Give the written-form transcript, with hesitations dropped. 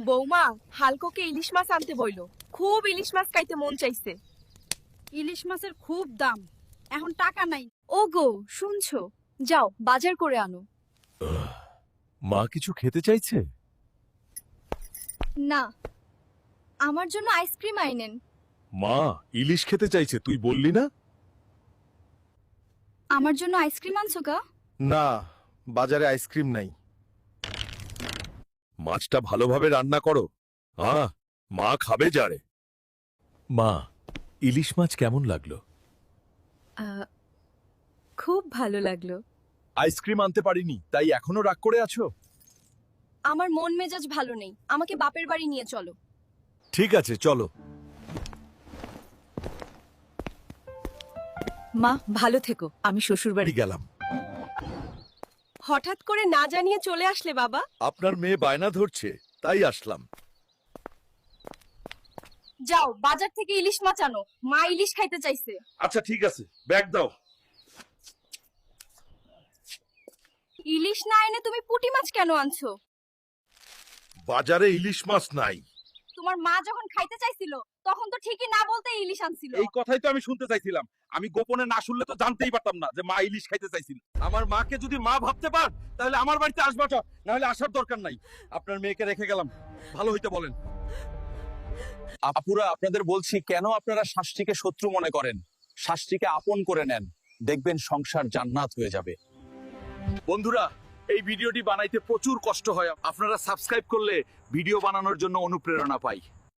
বৌমা, হালকোকে ইলিশ মাছ আনতে বইলো। খুব ইলিশ মাছ খাইতে মন চাইছে। ইলিশ মাছের খুব দাম, এখন টাকা নাই। ওগো, শুনছো? যাও বাজার করে আনো। মা কিছু খেতে চাইছে? না, আমার জন্য আইসক্রিম আইনেন। মা ইলিশ খেতে চাইছে, তুই বললি না? আমার জন্য আইসক্রিম আনছো কা? না, বাজারে আইসক্রিম নাই। মাছটা ভালোভাবে রান্না করো। মা খাবে যারে। মা, ইলিশ মাছ কেমন লাগলো? খুব ভালো লাগলো। আইসক্রিম আনতে পারিনি, তাই এখনো রাগ করে আছো? আমার মন মেজাজ ভালো নেই, আমাকে বাপের বাড়ি নিয়ে চলো। ঠিক আছে, চলো। মা, ভালো থেকো, আমি শ্বশুর বাড়ি গেলাম। হঠাৎ করে না জানিয়ে চলে আসলে বাবা? আপনার মেয়ে বায়না ধরছে, তাই আসলাম। যাও বাজার থেকে ইলিশ মাছ আনো, মা ইলিশ খাইতে চাইছে। আচ্ছা ঠিক আছে, ব্যাগ দাও। ইলিশ না এনে তুমি পুঁটি মাছ কেন আনছো? বাজারে ইলিশ মাছ নাই। তোমার মা যখন খাইতে চাইছিল তখন তো ঠিকই না বলতে ইলিশ আনছিল। এই কথাই তো আমি শুনতে চাইছিলাম। আমি গোপনে না শুনলে তো জানতেই পারতাম না যে মা ইলিশ খাইতে চাইছিল। আমার মাকে যদি মা ভাবতে পার তাহলে আমার বাড়িতে আসবাটা, না হলে আসার দরকার নাই। আপনার মেয়েকে রেখে গেলাম, ভালো হইতে বলেন। আপুরা, আপনাদের বলছি, কেন আপনারা শাস্ত্রীকে শত্রু মনে করেন? শাস্ত্রীকে আপন করে নেন, দেখবেন সংসার জান্নাত হয়ে যাবে। বন্ধুরা, এই ভিডিওটি বানাইতে প্রচুর কষ্ট হয়। আপনারা সাবস্ক্রাইব করলে ভিডিও বানানোর জন্য অনুপ্রেরণা পাই।